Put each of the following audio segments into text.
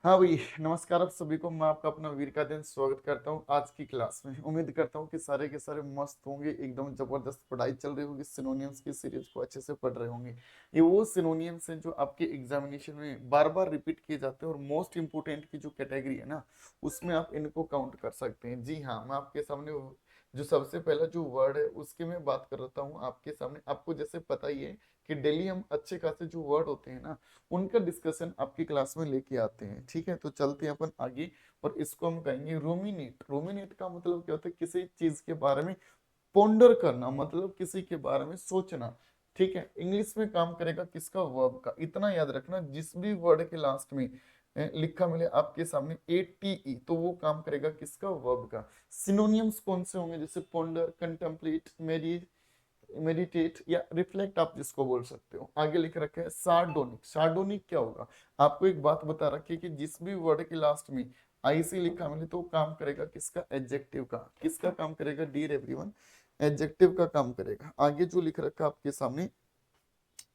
हाँ भाई, नमस्कार आप सभी को। मैं आपका अपना वीर का दिन स्वागत करता हूँ आज की क्लास में। उम्मीद करता हूँ कि सारे के सारे मस्त होंगे, एकदम जबरदस्त पढ़ाई चल रही होगी, सिनोनियम्स की सीरीज को अच्छे से पढ़ रहे होंगे। ये वो सिनोनियम्स हैं जो आपके एग्जामिनेशन में बार बार रिपीट किए जाते हैं और मोस्ट इंपोर्टेंट की जो कैटेगरी है ना, उसमें आप इनको काउंट कर सकते हैं। जी हाँ, मैं आपके सामने जो सबसे पहला जो वर्ड है उसकी मैं बात करता हूँ आपके सामने। आपको जैसे पता ही है कि डेली हम अच्छे खासे जो वर्ड होते हैं ना, उनका डिस्कशन आपकी क्लास में लेके आते हैं। ठीक है, तो चलते हैं अपन आगे। और इसको हम कहेंगे रोमिनेट। रोमिनेट का मतलब क्या होता है? किसी चीज के बारे में पोंडर करना, मतलब किसी के बारे में सोचना। ठीक है, इंग्लिश में काम करेगा किसका? वर्ब का। इतना याद रखना, जिस भी वर्ड के लास्ट में लिखा मिले आपके सामने ATE, तो वो काम करेगा किसका? वर्ब का। सिनोनियम्स कौन से होंगे? जैसे पोंडर, कंटेम्पलेट, मेडिटेट या रिफ्लेक्ट, आप जिसको बोल सकते हो। आगे लिख रखा है सार्डोनिक। सार्डोनिक क्या होगा? आपको एक बात बता रखी है कि जिस भी वर्ड के लास्ट में आईसी लिखा मिले तो काम करेगा किसका? एडजेक्टिव का। किसका काम करेगा डियर एवरीवन? एडजेक्टिव का काम करेगा। आगे जो लिख रखा है आपके सामने,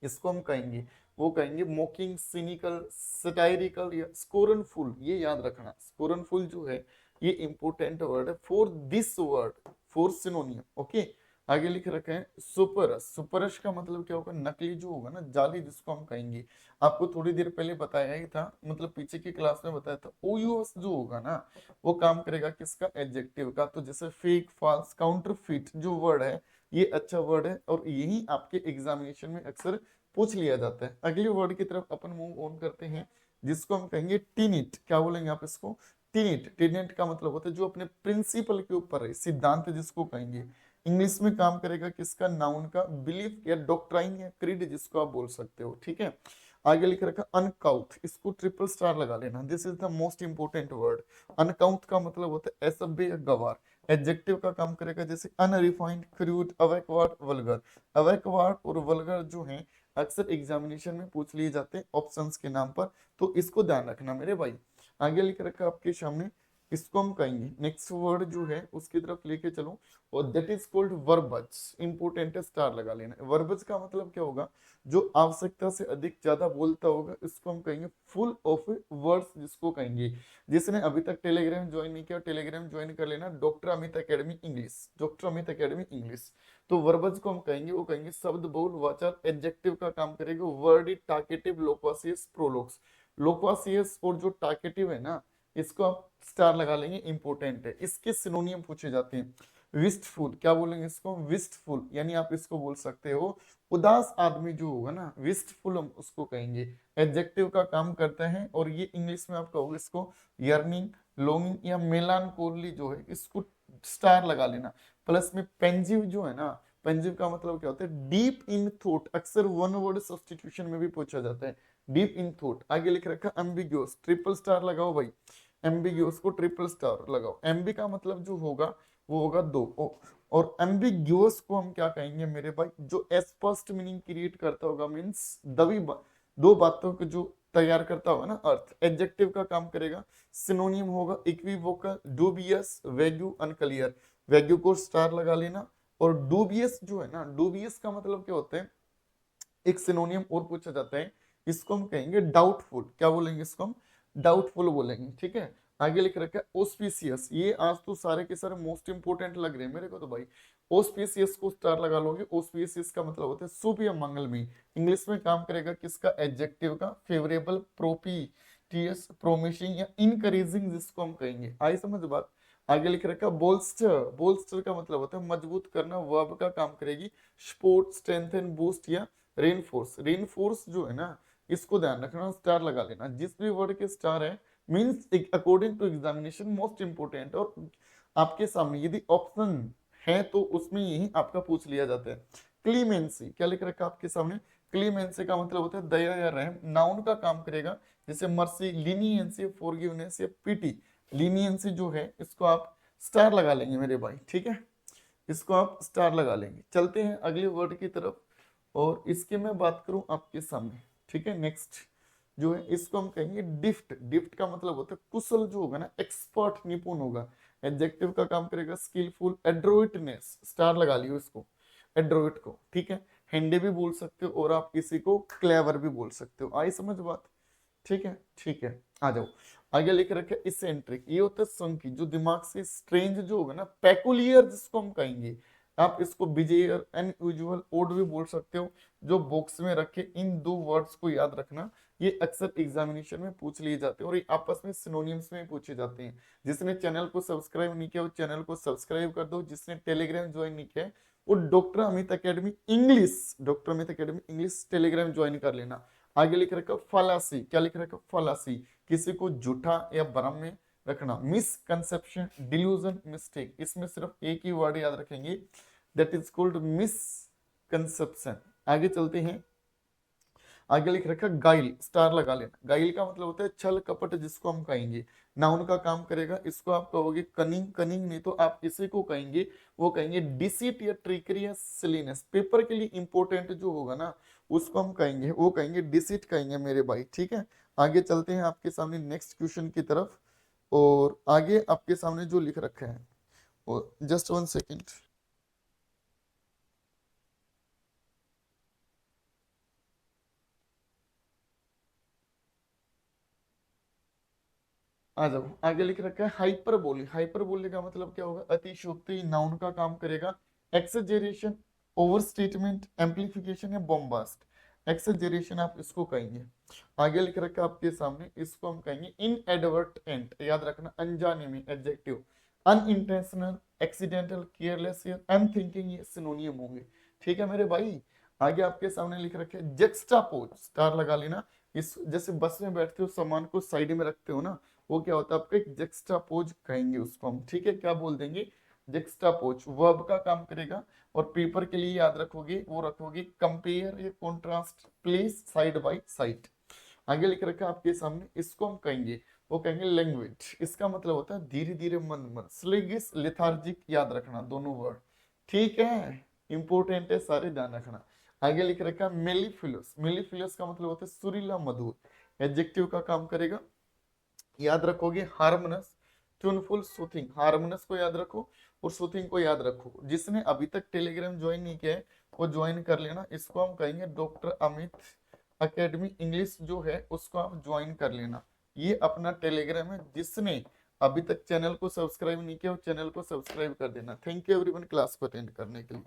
इसको हम कहेंगे, वो कहेंगे मोकिंग, सिनिकल, सटायरिकल या स्कोरनफुल। ये याद रखना, स्कोरनफुल जो है ये इंपोर्टेंट वर्ड है for this word, for सिनोनियम। Okay. आगे लिख रखे हैं सुपरस। सुपरस का मतलब क्या होगा? नकली जो होगा ना, जाली, जिसको हम कहेंगे। आपको थोड़ी देर पहले बताया ही था, मतलब पीछे की क्लास में बताया था। ओयूएस जो होगा ना, वो काम करेगा किसका? एडजेक्टिव का। तो जैसे फेक, फॉल्स, काउंटरफिट जो वर्ड है, ये अच्छा वर्ड है और यही आपके एग्जामिनेशन में अक्सर पूछ लिया जाता है। अगले वर्ड की तरफ अपन मूव ऑन करते हैं, जिसको हम कहेंगे टिनिट। क्या बोलेंगे आप इसको? टिनिट। टिनिट का मतलब होता है जो अपने प्रिंसिपल के ऊपर है, सिद्धांत जिसको कहेंगे। इंग्लिश में काम करेगा किसका? नाउन का। बिलीफ या डॉक्ट्राइन या क्रीड जिसको आप बोल सकते हो। ठीक है। आगे लिख रखा अनकाउथ। इसको ट्रिपल स्टार लगा लेना, this is the most important word. अनकाउथ का मतलब होता है असभ्य या गवार। एडजेक्टिव का काम करेगा जैसे अनरिफाइंड, क्रूड, अवैकवर्ड, वल्गर। अवैकवर्ड और वल्गर जो है अक्सर एग्जामिनेशन में पूछ लिए जाते हैं ऑप्शंस के नाम पर, तो इसको ध्यान रखना मेरे भाई। आगे लिख रखा आपके सामने, इसको हम कहेंगे नेक्स्ट वर्ड जो है उसकी तरफ लेके चलो, और दैट इज कॉल्ड वर्बज। इंपोर्टेंट है, स्टार लगा लेना। वर्बज का मतलब क्या होगा? जो आवश्यकता से अधिक ज्यादा बोलता होगा, इसको हम कहेंगे फुल ऑफ वर्ड्स जिसको कहेंगे। जिसने अभी तक टेलीग्राम ज्वाइन नहीं किया, टेलीग्राम ज्वाइन कर लेना, doctor Amit academy English, doctor Amit academy English. तो वर्बज को हम कहेंगे, वो कहेंगे शब्द, बहुल, वाचक। एडजेक्टिव का काम करेगा वर्ड, टाकेटिव, लोक्वासियस, प्रोलोक्स। लोक्वासियस और जो टाकेटिव है ना, इसको आप स्टार लगा लेंगे, इंपोर्टेंट है। इसके सिनोनियम पूछे जाते हैं। विस्टफुल, क्या बोलेंगे इसको? विस्टफुल, यानी आप इसको बोल सकते हो उदास आदमी जो होगा ना, विस्टफुल हम उसको कहेंगे। एडजेक्टिव का काम करता है और ये इंग्लिश में आप कहोगे इसको यर्निंग, लॉन्गिंग या मेलानकोली जो है, इसको स्टार लगा लेना। प्लस में पेंजिव जो है ना, पेंजिव का मतलब क्या होता है? Deep in thought. अक्सर वन वर्ड सब्स्टिट्यूशन में भी पूछा जाता है, डीप इन थॉट। आगे लिख रखा एम्बिग्यूअस। ट्रिपल स्टार लगाओ भाई, एम्बिग्यूअस को ट्रिपल स्टार लगाओ। एम्बी का मतलब जो होगा वो होगा दो। और एम्बिग्यूअस को हम क्या कहेंगे मेरे भाई? जो अस्पष्ट मीनिंग क्रिएट करता होगा, मीन्स दो बातों को जो तैयार करता होगा ना, अर्थ। एडजेक्टिव का काम करेगा, सिनोनियम होगा इक्विवोकल, डूबियस, वेग्यू, अनक्लियर। वेग्यू को स्टार लगा लेना। और डूबियस जो है ना, डूबियस का मतलब क्या होता है? एक सिनोनियम और पूछा जाता है, इसको हम कहेंगे डाउटफुल। क्या बोलेंगे इसको हम? डाउटफुल बोलेंगे। ठीक है। आगे लिख रखा है ऑस्पिशियस। ये आज तो सारे के सारे मोस्ट इंपोर्टेंट लग रहे हैं मेरे को तो भाई। ऑस्पिशियस को स्टार लगा लोगे। ऑस्पिशियस का मतलब होता है शुभ या मंगलमय। इंग्लिश में काम करेगा किसका? एडजेक्टिव का। फेवरेबल, प्रोपिटियस, प्रोमिसिंग या इनकरेजिंग जिसको हम कहेंगे। आई समझ बात? आगे लिख रखा बोल्स्टर। बोल्स्टर का मतलब होता है मजबूत करना, वर्ब का काम करेगी सपोर्ट, स्ट्रेंथन, बूस्ट या रेनफोर्स। रेनफोर्स जो है ना, इसको ध्यान रखना, स्टार लगा लेना। जिस भी वर्ड के स्टार है, means according to examination most important. और आपके सामने यदि ऑप्शन है तो उसमें यही आपका पूछ लिया जाता है। क्लीमेंसी, क्या लिख रखा है आपके सामने? क्लीमेंसी का मतलब होता है दया या रहम। नाउन का काम करेगा जैसे मर्सी, लीनियंसी, फॉरगिवनेस या पीटी। लीनियंसी जो है इसको आप स्टार लगा लेंगे मेरे भाई। ठीक है, इसको आप स्टार लगा लेंगे। चलते हैं अगले वर्ड की तरफ, और इसकी मैं बात करूं आपके सामने। ठीक है, नेक्स्ट जो है इसको हम कहेंगे डिफ्ट। डिफ्ट का मतलब होता है कुशल जो होगा ना, एक्सपर्ट, निपुण होगा। एडजेक्टिव का काम करेगा स्किलफुल, एड्रोइटनेस, स्टार लगा लियो इसको, एड्रोइट को। ठीक है। हैंडी भी बोल सकते हो और आप किसी को क्लेवर भी बोल सकते हो। आई समझ बात? ठीक है, ठीक है। आ जाओ। आगे लिख रखे इसेंट्रिक, ये होता है संकी, जो दिमाग से स्ट्रेंज जो होगा ना, पेकुलियर जिसको हम कहेंगे, आप इसको बिजेयर, अनयूजुअल, ओड भी बोल सकते हो, जो बॉक्स में रखे। इन दो वर्ड्स को याद रखना, ये अक्सर एग्जामिनेशन में पूछ लिए जाते हैं और ये आपस में सिनोनिम्स में पूछे जाते हैं। जिसने चैनल को सब्सक्राइब नहीं किया वो चैनल को सब्सक्राइब कर दो, जिसने टेलीग्राम ज्वाइन नहीं किया वो doctor Amit academy English, doctor Amit academy English Telegram join कर लेना। आगे लिख रखा फलासी, क्या लिख रखा फलासी, किसी को झूठा या भ्रम में रखना। मिसकंसेप्शन, डिल्यूजन, मिस्टेक, इसमें सिर्फ एक ही वर्ड याद रखेंगे, दैट इज कॉल्ड मिसकंसेप्शन। आगे चलते हैं, आगे लिख रखा गाइल, स्टार लगा लेना। गाइल का मतलब होता है छल कपट, जिसको हम कहेंगे नाउन का काम करेगा, इसको आप कहोगे कनिंग, कनिंग नहीं तो आप इसी को कहेंगे, वो कहेंगे डिसीट या ट्रिकरी या सिलीनेस। पेपर के लिए इंपॉर्टेंट जो होगा ना उसको हम कहेंगे, वो कहेंगे डिसीट कहेंगे मेरे भाई, ठीक है। आगे चलते हैं आपके सामने नेक्स्ट क्वेश्चन की तरफ, और आगे आपके सामने जो लिख रखा है, और जस्ट 1 सेकेंड। आ जाओ, आगे लिख रखा है हाइपरबोली। हाइपरबोली का मतलब क्या होगा, अतिशयोक्ति, नाउन का काम करेगा। एक्सेजरेशन, ओवर स्टेटमेंट, एम्प्लीफिकेशन या बॉम्बास्ट। एक्सेजरेशन आप इसको कहेंगे। आगे लिख रखा है आपके सामने, इसको हम कहेंगे इनएडवर्टेंट, याद रखना, अनजाने में, एडजेक्टिव। अनइंटेंशनल, एक्सीडेंटल, केयरलेस या अनथिंकिंग, ये सिनोनियम होंगे, ठीक है मेरे भाई। आगे आपके सामने लिख रखे जेक्स्टापोज, स्टार लगा लेना। इस जैसे बस में बैठते हो सामान को साइड में रखते हो ना, वो क्या होता है आपका एक जेक्स्टापोज कहेंगे उसको हम, ठीक है। क्या बोल देंगे, जेक्स्टापोज, वर्ब का काम करेगा। और पेपर के लिए याद रखोगे, वो रखोगे कंपेयर या contrast, place side by side. आगे लिख रखा है आपके सामने, इसको हम कहेंगे, वो कहेंगे लैंग्वेज। इसका मतलब होता है धीरे धीरे, मंद मंद। स्लिगिस, लेथार्जिक, याद रखना दोनों वर्ड, ठीक है, इंपॉर्टेंट है, सारे ध्यान रखना। आगे लिख रखा है मेलिफिलस। मेलिफिलस का मतलब होता है सुरीला, मधुर। एडजेक्टिव का काम करेगा, याद रखोगे हार्मोनस, ट्यूनफुल, सूथिंग। हार्मोनस को याद रखो और सूथिंग को याद रखो। जिसने अभी तक टेलीग्राम ज्वाइन नहीं किया है वो ज्वाइन कर लेना। इसको हम कहेंगे डॉक्टर अमित अकेडमी इंग्लिश जो है उसको आप ज्वाइन कर लेना। ये अपना टेलीग्राम है, जिसने अभी तक चैनल को सब्सक्राइब नहीं किया वो चैनल को सब्सक्राइब कर देना। थैंक यू एवरीवन क्लास को अटेंड करने के लिए।